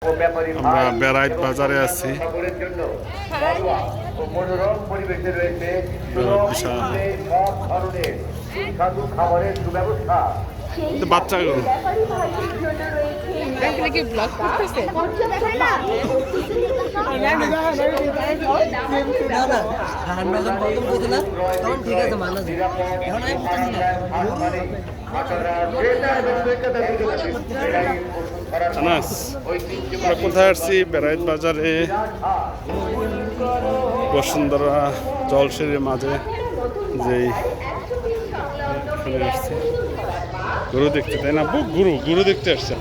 আমরা বেড়াইত বাজারে আছি। বাচ্চাগুলো আমরা কোথায় আসছি? বেড়াইত বাজারে, বসুন্ধরা জলসিঁড়ির মাঝে যেই আসছে গরু দেখতে, তাই না? গরু দেখতে আসছে।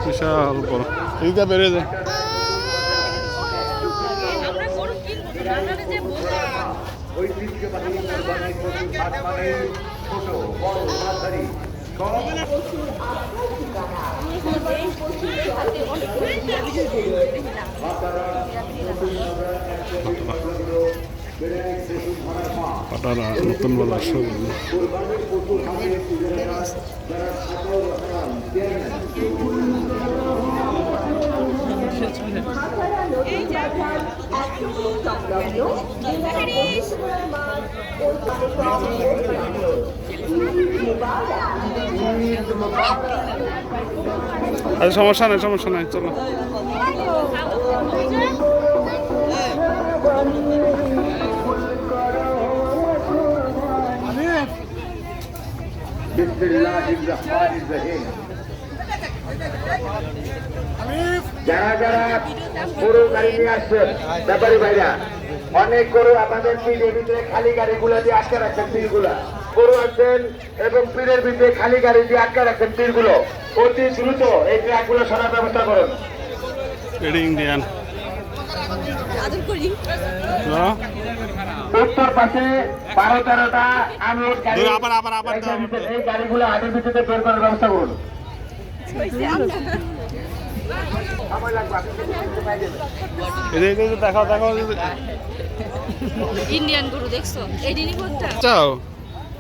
বিশাল বড় এইটা বেড়ে যায়। পাটারা নতুন বাজার শুরু। আরে সমস্যা নাই চলো। যারা যারা গরু গাড়ি নিয়ে আসছেন ব্যাপারী ভাইরা, অনেক গরু আমাদের পীরের ভিতরে খালি গাড়িগুলা দিয়ে আটকে রাখছেন। পীরগুলা গরু আসছেন এবং পীরের ভিতরে খালি গাড়ি দিয়ে আটকে রাখছেন। পীরগুলো অতি দ্রুত এই ট্রাকগুলো সরার ব্যবস্থা করুন। ইন্ডিয়ান উত্তর পাশে 12-13টা আমরুদ গাড়ি, এই গাড়িগুলো হাটের ভিতরে বের করার ব্যবস্থা করুন। দেখাও ইন্ডিয়ান গরু দেখছো? এডিনি কোনটা চাও?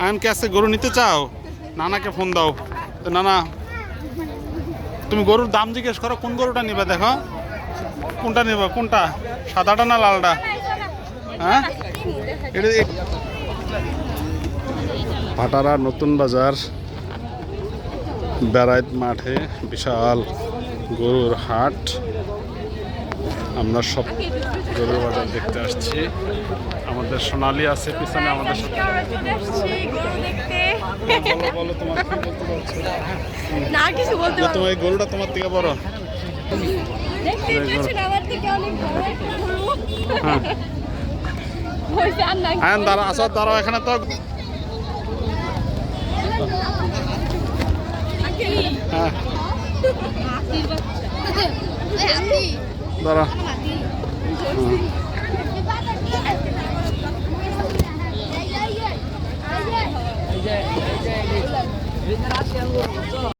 আয়নকে আজকে গরু নিতে চাও? নানাকে ফোন দাও। তো নানা, তুমি গরুর দাম জিজ্ঞেস করো, কোন গরুটা নিবে? দেখো কোনটা নিবে, কোনটা, সাদাটা না লালটা? হ্যাঁ, এটা পাটারা নতুন বাজার বেড়াইত মাঠে বিশাল গরুর হাট। আমরা সব গরুর বাজার দেখতে আসছি। আমাদের সোনালি আছে পিছনে আমাদের সাথে। বলো তোমার কি বলতে পারছো? না কিছু বলতে পারবো না। তোমার এই গরুটা তোমার থেকে বড়? দেখতেই পাচ্ছেন আমার থেকে অনেক বড় একটা গরু। হ্যাঁ, হইছে আর না। আয়ন দাঁড়াও এখানে তো। হ্যাঁ, দাঁড়া।